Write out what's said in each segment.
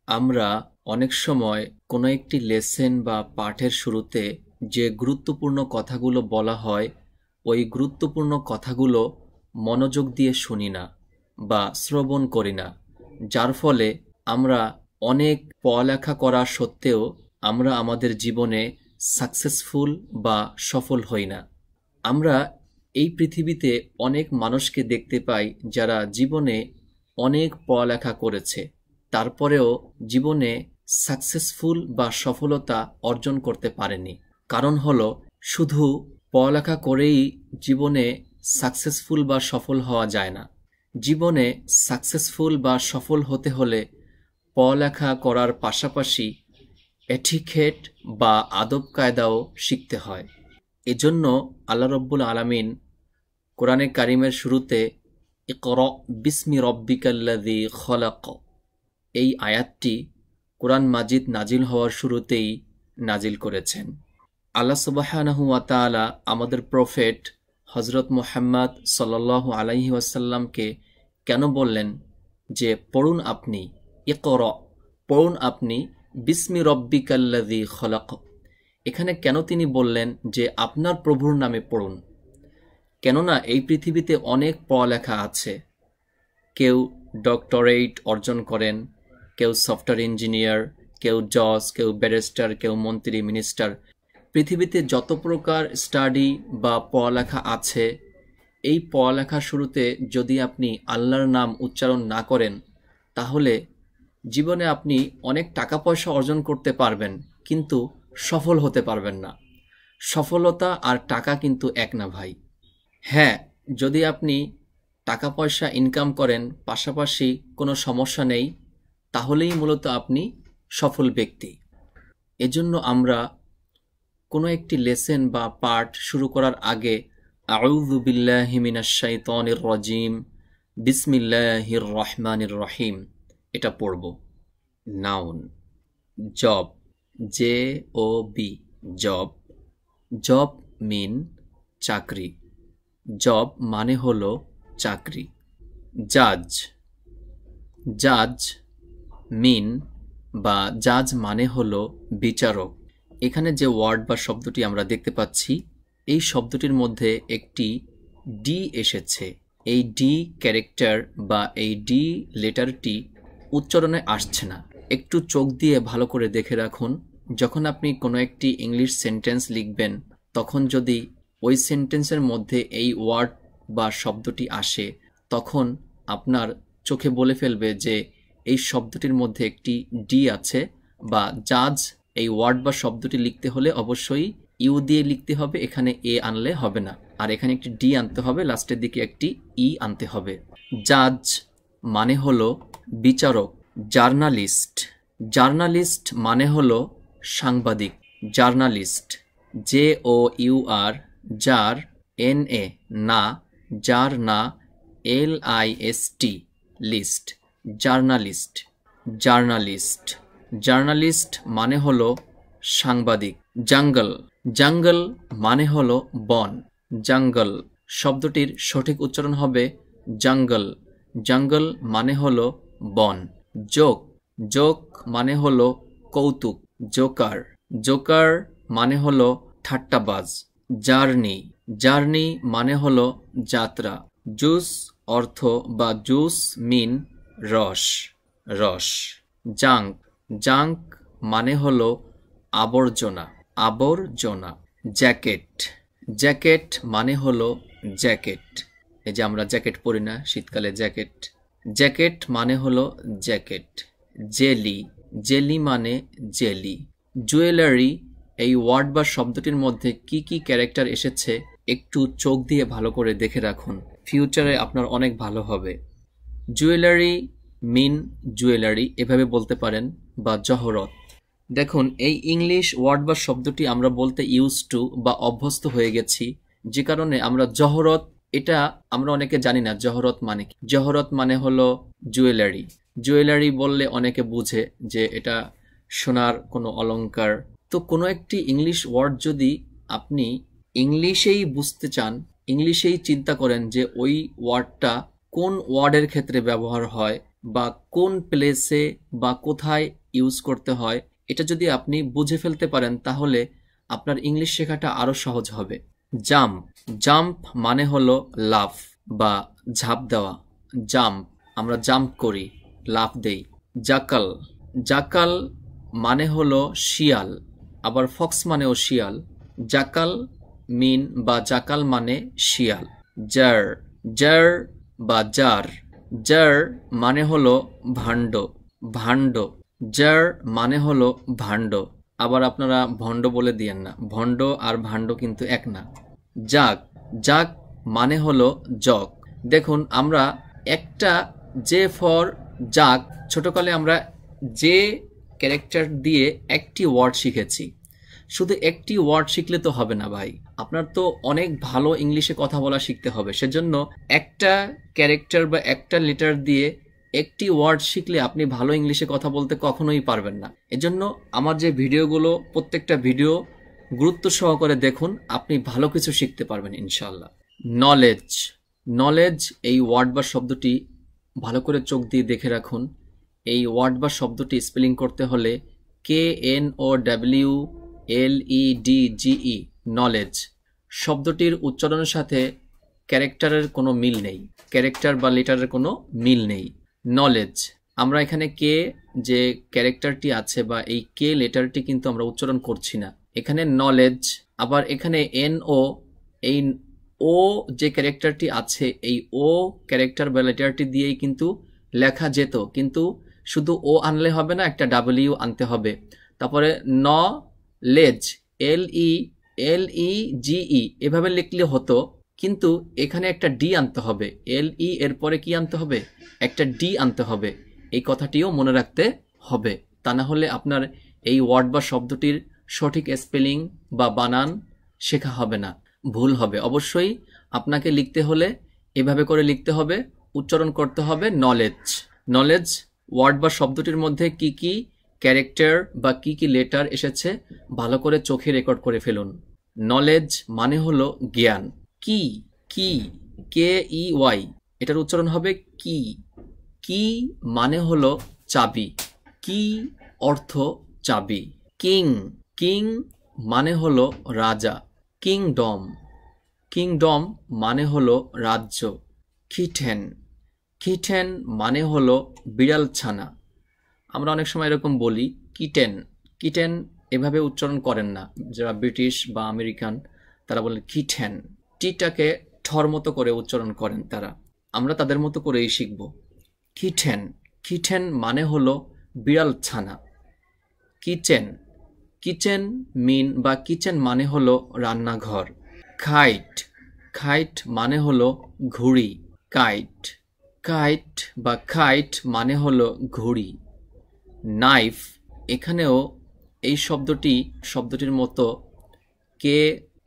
আমরা অনেক সময় কোনো একটি লেসন বা পাঠের শুরুতে যে গুরুত্বপূর্ণ কথাগুলো বলা হয় ওই গুরুত্বপূর্ণ কথাগুলো মনোযোগ দিয়ে শুনি না বা শ্রবণ করি না, যার ফলে আমরা অনেক পড়ালেখা করা সত্ত্বেও আমরা আমাদের জীবনে সাকসেসফুল বা সফল হই না। আমরা এই পৃথিবীতে অনেক মানুষকে দেখতে পাই যারা জীবনে অনেক পড়ালেখা করেছে, তারপরেও জীবনে সাকসেসফুল বা সফলতা অর্জন করতে পারেনি। কারণ হলো, শুধু পড়ালেখা করেই জীবনে সাকসেসফুল বা সফল হওয়া যায় না। জীবনে সাকসেসফুল বা সফল হতে হলে পড়ালেখা করার পাশাপাশি এটিকেট বা আদব কায়দাও শিখতে হয়। এজন্য আল্লাহ রব্বুল আলামিন কোরআনে কারিমের শুরুতে ইকরা বিসমি রব্বিকাল্লাযী খলাক এই আয়াতটি কোরআন মাজিদ নাজিল হওয়ার শুরুতেই নাজিল করেছেন। আল্লাহ সুবহানাহু ওয়া তাআলা আমাদের প্রফেট হযরত মুহাম্মদ সাল্লাল্লাহু আলাইহি ওয়াসাল্লামকে কেন বললেন যে পড়ুন আপনি, ইকরা পড়ুন আপনি বিসমি রব্বিকাল্লাযী খলাক। এখানে কেন তিনি বললেন যে আপনার প্রভুর নামে পড়ুন? কেননা এই পৃথিবীতে অনেক পড়ালেখা আছে। কেউ ডক্টরেট অর্জন করেন, কেউ সফটওয়্যার ইঞ্জিনিয়ার, কেউ জজ, কেউ ব্যারিস্টার, কেউ মন্ত্রী, মিনিস্টার। পৃথিবীতে যত প্রকার স্টাডি বা পড়ালেখা আছে, এই পড়ালেখার শুরুতে যদি আপনি আল্লাহর নাম উচ্চারণ না করেন, তাহলে জীবনে আপনি অনেক টাকা পয়সা অর্জন করতে পারবেন, কিন্তু সফল হতে পারবেন না। সফলতা আর টাকা কিন্তু এক না ভাই। হ্যাঁ, যদি আপনি টাকা পয়সা ইনকাম করেন, পাশাপাশি কোনো সমস্যা নেই, তাহলেই মূলত আপনি সফল ব্যক্তি। এজন্য আমরা কোনো একটি লেসন বা পাঠ শুরু করার আগে আউযু বিল্লাহি মিনাশ শাইতানির রাজিম বিসমিল্লাহির রহমানির রহিম এটা পড়ব। Noun job, JOB job. Job mean চাকরি, জব মানে হলো চাকরি। জাজ, জাজ মিন বা জাজ মানে হলো বিচারক। এখানে যে ওয়ার্ড বা শব্দটি আমরা দেখতে পাচ্ছি, এই শব্দটির মধ্যে একটি ডি এসেছে। এই ডি ক্যারেক্টার বা এই ডি লেটারটি উচ্চারণে আসছে না। একটু চোখ দিয়ে ভালো করে দেখে রাখুন। যখন আপনি কোনো একটি ইংলিশ সেন্টেন্স লিখবেন, তখন যদি ওই সেন্টেন্সের মধ্যে এই ওয়ার্ড বা শব্দটি আসে, তখন আপনার চোখে বলে ফেলবে যে এই শব্দটির মধ্যে একটি ডি আছে, বা জাজ এই ওয়ার্ড বা শব্দটি লিখতে হলে অবশ্যই ইউ দিয়ে লিখতে হবে, এখানে এ আনলে হবে না, আর এখানে একটি ডি আনতে হবে, লাস্টের দিকে একটি ই আনতে হবে। জাজ মানে হলো বিচারক। জার্নালিস্ট, জার্নালিস্ট মানে হলো সাংবাদিক। জার্নালিস্ট JOUR, জার NA না, জার না, LIST list, journalist. Journalist, journalist মানে হলো সাংবাদিক। জঙ্গল, জঙ্গল মানে হলো বন। জঙ্গল শব্দটির সঠিক উচ্চারণ হবে জঙ্গল। জঙ্গল মানে হলো বন। জোক, জোক মানে হলো কৌতুক। জোকার, জোকার মানে হলো ঠাট্টাবাজ। জার্নি, জার্নি মানে হলো যাত্রা। জুস অর্থ বা জুস মিন রস, রস। জাঙ্ক, জাঙ্ক মানে হলো আবর্জনা, আবর্জনা। জ্যাকেট, জ্যাকেট মানে হলো জ্যাকেট। এই যে আমরা জ্যাকেট পরি না শীতকালে, জ্যাকেট। জ্যাকেট মানে হলো জ্যাকেট। জেলি, জেলি মানে জেলি। জুয়েলারি এই ওয়ার্ড বা শব্দটির মধ্যে কি কি ক্যারেক্টার এসেছে একটু চোখ দিয়ে ভালো করে দেখে রাখুন, ফিউচারে আপনার অনেক ভালো হবে। জুয়েলারি মিন জুয়েলারি এভাবে বলতে পারেন, বা জহরত। দেখুন, এই ইংলিশ ওয়ার্ড বা শব্দটি আমরা বলতে ইউজ টু বা অভ্যস্ত হয়ে গেছি, যে কারণে আমরা জহরত, এটা আমরা অনেকে জানি না জহরত মানে কি। জহরত মানে হলো জুয়েলারি। জুয়েলারি বললে অনেকে বুঝে যে এটা সোনার কোনো অলংকার। তো কোনো একটি ইংলিশ ওয়ার্ড যদি আপনি ইংলিশেই বুঝতে চান, ইংলিশেই চিন্তা করেন যে ওই ওয়ার্ডটা কোন ওয়ার্ডের ক্ষেত্রে ব্যবহার হয়, বা কোন প্লেসে বা কোথায় ইউজ করতে হয় এটা যদি আপনি বুঝে ফেলতে পারেন তাহলে আপনার ইংলিশ শেখাটা আরো সহজ হবে। জাম্প, জাম্প মানে হলো লাফ বা ঝাঁপ দেওয়া। জাম্প, আমরা জাম্প করি, লাফ দেই। জাকাল, জাকাল মানে হলো শিয়াল, আবার ফক্স মানেও শিয়াল। জাকাল মিন বা জাকাল মানে শিয়াল। জার, জার বা জার, জার মানে হলো ভাণ্ড, ভাণ্ড। জার মানে হলো ভাণ্ড। আবার আপনারা ভণ্ড বলে দিয়েন না, ভণ্ড আর ভাণ্ড কিন্তু এক না। জাগ, জাগ মানে হলো জগ। দেখুন আমরা একটা জে ফর জাগ, ছোটকালে আমরা যে ক্যারেক্টার দিয়ে একটি ওয়ার্ড শিখেছি। শুধু একটি ওয়ার্ড শিখলে তো হবে না ভাই, আপনার তো অনেক ভালো ইংলিশে কথা বলা শিখতে হবে। সেজন্য একটা ক্যারেক্টার বা একটা লেটার দিয়ে একটি ওয়ার্ড শিখলে আপনি ভালো ইংলিশে কথা বলতে কখনোই পারবেন না। এজন্য আমার যে ভিডিওগুলো, প্রত্যেকটা ভিডিও গুরুত্ব সহকারে দেখুন, আপনি ভালো কিছু শিখতে পারবেন ইনশাল্লাহ। নলেজ, নলেজ এই ওয়ার্ড বা শব্দটি ভালো করে চোখ দিয়ে দেখে রাখুন। এই ওয়ার্ড বা শব্দটি স্পেলিং করতে হলে KNOWLEDGE, নলেজ। শব্দটির উচ্চারণের সাথে ক্যারেক্টারের কোনো মিল নেই, ক্যারেক্টার বা লেটারের কোনো মিল নেই। নলেজ, আমরা এখানে কে যে ক্যারেক্টারটি আছে বা এই কে লেটারটি কিন্তু আমরা উচ্চারণ করছি না, এখানে নলেজ। আবার এখানে NO, এই ও যে ক্যারেক্টারটি আছে এই ও ক্যারেক্টার বা লেটারটি দিয়েই কিন্তু লেখা যেত, কিন্তু শুধু ও আনলে হবে না, একটা ডাব্লিউ আনতে হবে। তারপরে নলেজ, LELEGE এভাবে লিখলে হতো, কিন্তু এখানে একটা ডি আনতে হবে। LE এর পরে কি আনতে হবে? একটা ডি আনতে হবে। এই কথাটিও মনে রাখতে হবে, তা না হলে আপনার এই ওয়ার্ড বা শব্দটির সঠিক স্পেলিং বা বানান শেখা হবে না, ভুল হবে। অবশ্যই আপনাকে লিখতে হলে এভাবে করে লিখতে হবে, উচ্চারণ করতে হবে নলেজ। নলেজ ওয়ার্ড বা শব্দটির মধ্যে কি কি ক্যারেক্টার বা কি কি লেটার এসেছে ভালো করে চোখে রেকর্ড করে ফেলুন। নলেজ মানে হলো জ্ঞান। কি, কি, KEY, এটার উচ্চারণ হবে কি। কি মানে হলো চাবি, কি অর্থ চাবি। কিং, কিং মানে হলো রাজা। কিংডম, কিংডম মানে হলো রাজ্য। কিটেন, কিটেন মানে হলো বিড়াল ছানা। আমরা অনেক সময় এরকম বলি কিটেন, কিটেন এভাবে উচ্চারণ করেন না, যারা ব্রিটিশ বা আমেরিকান তারা বলেন কিটেন, টিটাকে ঠর মতো করে উচ্চারণ করেন তারা, আমরা তাদের মতো করেই শিখব। কিটেন, কিটেন মানে হলো বিড়াল ছানা। কিচেন, কিচেন মিন বা কিচেন মানে হলো রান্নাঘর। কাইট, কাইট মানে হলো ঘুড়ি। কাইট, কাইট বা কাইট মানে হলো ঘুড়ি। নাইফ, এখানেও এই শব্দটির মতো কে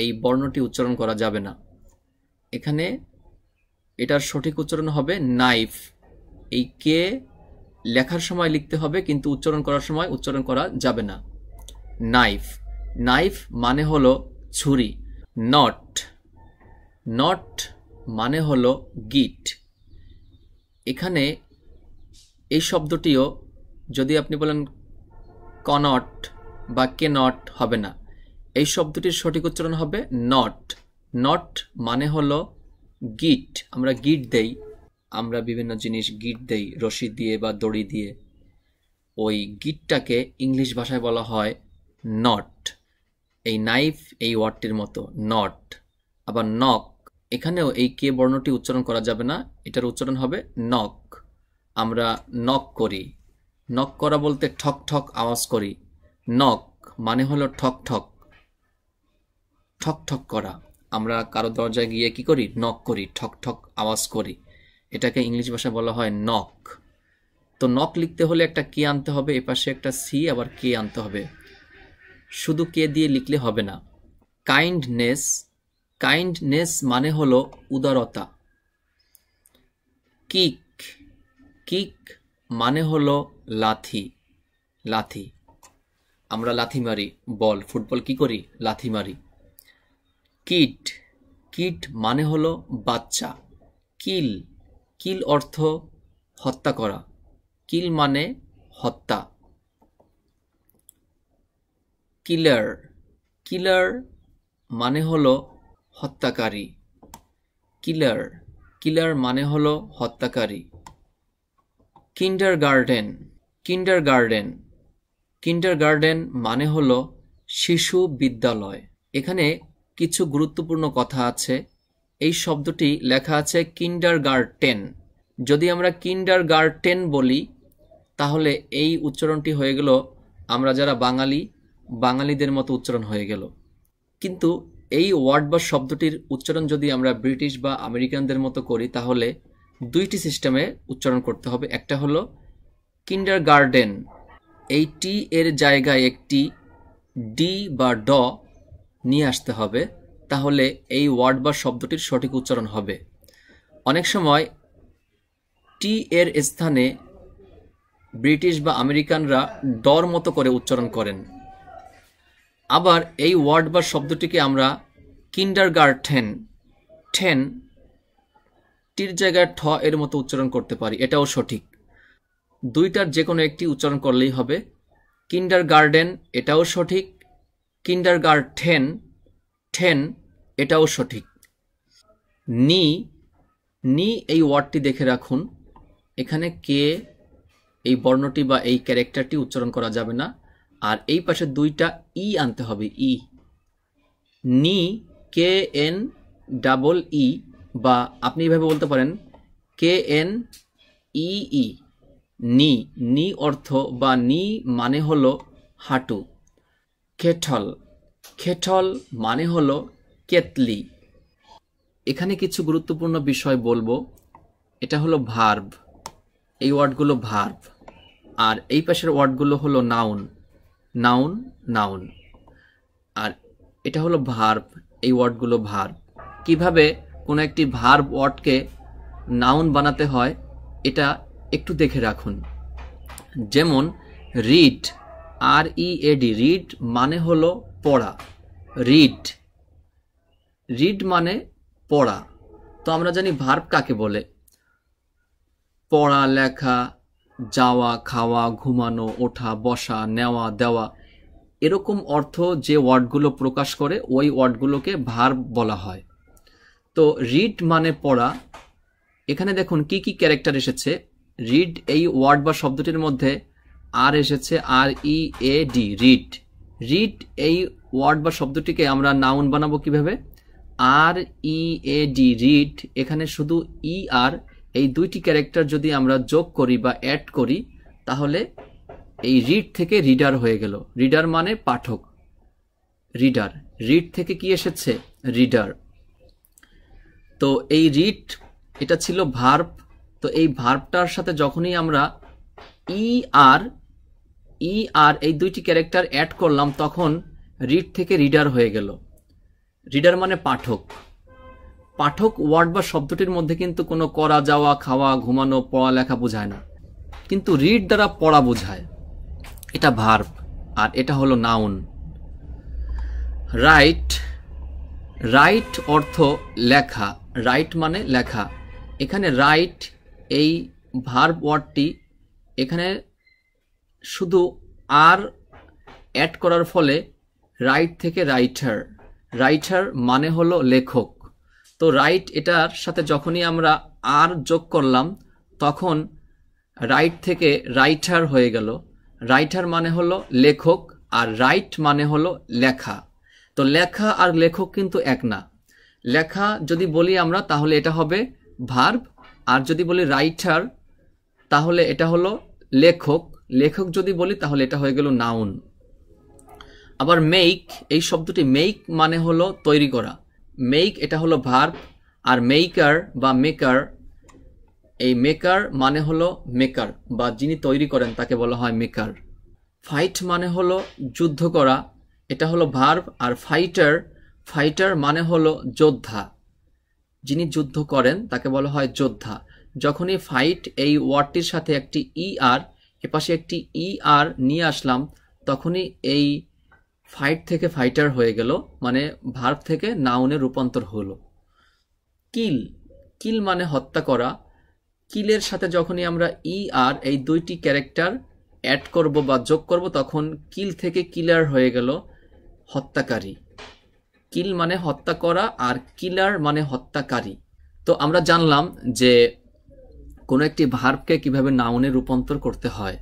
এই বর্ণটি উচ্চারণ করা যাবে না, এখানে এটার সঠিক উচ্চারণ হবে নাইফ। এই কে লেখার সময় লিখতে হবে, কিন্তু উচ্চারণ করার সময় উচ্চারণ করা যাবে না। নাইফ, নাইফ মানে হলো ছুরি। নট, নট মানে হলো গিট। এখানে এই শব্দটিও যদি আপনি বলেন কনট বা কেনট হবে না, এই শব্দটির সঠিক উচ্চারণ হবে নট। নট মানে হলো গিট, আমরা গিট দেই, আমরা বিভিন্ন জিনিস গিট দেই রশি দিয়ে বা দড়ি দিয়ে, ওই গিটটাকে ইংলিশ ভাষায় বলা হয় নট। এই নাইফ এই ওয়ার্ডটির মতো নট। আবার নক, এখানেও এই কে বর্ণটি উচ্চারণ করা যাবে না, এটার উচ্চারণ হবে নক। আমরা নক করি, নক করা বলতে ঠক ঠক আওয়াজ করি। নক মানে হলো ঠক ঠক, ঠক ঠক করা। আমরা কারো দরজায় গিয়ে কি করি? নক করি, ঠক ঠক আওয়াজ করি, এটাকে ইংলিশ ভাষায় বলা হয় নক। তো নক লিখতে হলে একটা কে আনতে হবে, এপাশে একটা সি আবার কে আনতে হবে, শুধু কে দিয়ে লিখলে হবে না। কাইন্ডনেস, কাইন্ডনেস মানে হলো উদারতা। কিক, কিক মানে হলো লাথি, লাথি। আমরা লাথি মারি, বল ফুটবল কি করি? লাথি মারি। কিড, কিড মানে হলো বাচ্চা। কিল, কিল অর্থ হত্যা করা, কিল মানে হত্যা। কিলার, কিলার মানে হলো হত্যাকারী। কিলার, কিলার মানে হলো হত্যাকারী। কিন্ডারগার্টেন, কিন্ডারগার্টেন, কিন্ডারগার্টেন মানে হলো শিশু বিদ্যালয়। এখানে কিছু গুরুত্বপূর্ণ কথা আছে। এই শব্দটি লেখা আছে কিন্ডারগার্টেন। যদি আমরা কিন্ডারগার্টেন বলি তাহলে এই উচ্চারণটি হয়ে গেল, আমরা যারা বাঙালি, বাঙালিদের মতো উচ্চারণ হয়ে গেল। কিন্তু এই ওয়ার্ড বা শব্দটির উচ্চারণ যদি আমরা ব্রিটিশ বা আমেরিকানদের মতো করি তাহলে দুইটি সিস্টেমে উচ্চারণ করতে হবে। একটা হলো কিন্ডারগার্টেন, এই টি এর জায়গায় একটি ডি বা ড নিয়ে আসতে হবে, তাহলে এই ওয়ার্ড বা শব্দটির সঠিক উচ্চারণ হবে। অনেক সময় টি এর স্থানে ব্রিটিশ বা আমেরিকানরা ডর মতো করে উচ্চারণ করেন। আবার এই ওয়ার্ড বা শব্দটিকে আমরা কিন্ডারগার্টেন, ঠেন টির জায়গায় ঠ এর মতো উচ্চারণ করতে পারি, এটাও সঠিক। দুইটার যে কোনো একটি উচ্চারণ করলেই হবে। কিন্ডারগার্টেন এটাও সঠিক, কিন্ডারগার্টেন, ঠেন এটাও সঠিক। নি, নি এই ওয়ার্ডটি দেখে রাখুন। এখানে কে এই বর্ণটি বা এই ক্যারেক্টারটি উচ্চারণ করা যাবে না, আর এই পাশে দুইটা ই আনতে হবে, ই। নি, কে এন ডাবল ই, বা আপনি এইভাবে বলতে পারেন কে এন ই ই, নি। নি অর্থ বা নি মানে হলো হাঁটু। কেটল, কেটল মানে হলো কেতলি। এখানে কিছু গুরুত্বপূর্ণ বিষয় বলবো। এটা হলো ভার্ব, এই ওয়ার্ডগুলো ভার্ব, আর এই পাশের ওয়ার্ডগুলো হলো নাউন, নাউন, নাউন। আর এটা হলো ভার্ব, এই ওয়ার্ডগুলো ভার্ব। কিভাবে কোনো একটি ভার্ব ওয়ার্ডকে নাউন বানাতে হয় এটা একটু দেখে রাখুন। যেমন read, R E A D, read মানে হলো পড়া। রিড, রিড মানে পড়া। তো আমরা জানি ভার্ব কাকে বলে। পড়া, লেখা, যাওয়া, খাওয়া, ঘুমানো, ওঠা, বসা, নেওয়া, দেওয়া, এরকম অর্থ যে ওয়ার্ডগুলো প্রকাশ করে ওই ওয়ার্ডগুলোকে ভার্ব বলা হয়। তো রিড মানে পড়া। এখানে দেখুন কি কি ক্যারেক্টার এসেছে। রিড এই ওয়ার্ড বা শব্দটির মধ্যে আর এসেছে, আর E A D, read. Read এই ওয়ার্ড বা শব্দটিকে আমরা নাউন বানাবো কিভাবে? আর ই এ ডি, রিড। এখানে শুধু ই আর এই দুইটি ক্যারেক্টার যদি আমরা যোগ করি বা অ্যাড করি তাহলে এই রিড থেকে রিডার হয়ে গেল। রিডার মানে পাঠক, রিডার। রিড থেকে কি এসেছে? রিডার। তো এই রিড এটা ছিল ভার্ব। তো এই ভার্বটার সাথে যখনই আমরা ই আর এই দুইটি ক্যারেক্টার অ্যাড করলাম তখন রিড থেকে রিডার হয়ে গেল। রিডার মানে পাঠক। পাঠক ওয়ার্ড বা শব্দটির মধ্যে কিন্তু কোনো করা, যাওয়া, খাওয়া, ঘুমানো, পড়ালেখা বোঝায় না, কিন্তু রিড দ্বারা পড়া বোঝায়। এটা ভার্ব, আর এটা হলো নাউন। রাইট, রাইট অর্থ লেখা। রাইট মানে লেখা। এখানে রাইট এই ভার্ব ওয়ার্ডটি এখানে শুধু আর অ্যাড করার ফলে রাইট থেকে রাইটার, রাইটার মানে হলো লেখক। তো রাইট এটার সাথে যখনই আমরা আর যোগ করলাম তখন রাইট থেকে রাইটার হয়ে গেল। রাইটার মানে হলো লেখক, আর রাইট মানে হলো লেখা। তো লেখা আর লেখক কিন্তু এক না। লেখা যদি বলি আমরা তাহলে এটা হবে ভার্ব, আর যদি বলি রাইটার তাহলে এটা হলো লেখক। লেখক যদি বলি তাহলে এটা হয়ে গেল নাউন। আবার মেক, এই শব্দটি মেক মানে হলো তৈরি করা। মেক এটা হলো ভার্ব, আর মেকার বা মেকার, এই মেকার মানে হলো মেকার, বা যিনি তৈরি করেন তাকে বলা হয় মেকার। ফাইট মানে হলো যুদ্ধ করা, এটা হলো ভার্ব। আর ফাইটার, ফাইটার মানে হলো যোদ্ধা, যিনি যুদ্ধ করেন তাকে বলা হয় যোদ্ধা। যখনই ফাইট এই ওয়ার্ডটির সাথে একটি ই আর, এপাশে একটি ই আর নিয়ে আসলাম তখনই এই ফাইট থেকে ফাইটার হয়ে গেল, মানে ভার্ব থেকে নাউনে রূপান্তর হলো। কিল, কিল মানে হত্যা করা। কিলের সাথে যখনই আমরা ই আর এই দুইটি ক্যারেক্টার অ্যাড করব বা যোগ করব তখন কিল থেকে কিলার হয়ে গেল হত্যাকারী। কিল মানে হত্যা করা আর কিলার মানে হত্যাকারী। তো আমরা জানলাম যে কোনো একটি ভার্বকে কিভাবে নাউনে রূপান্তর করতে হয়।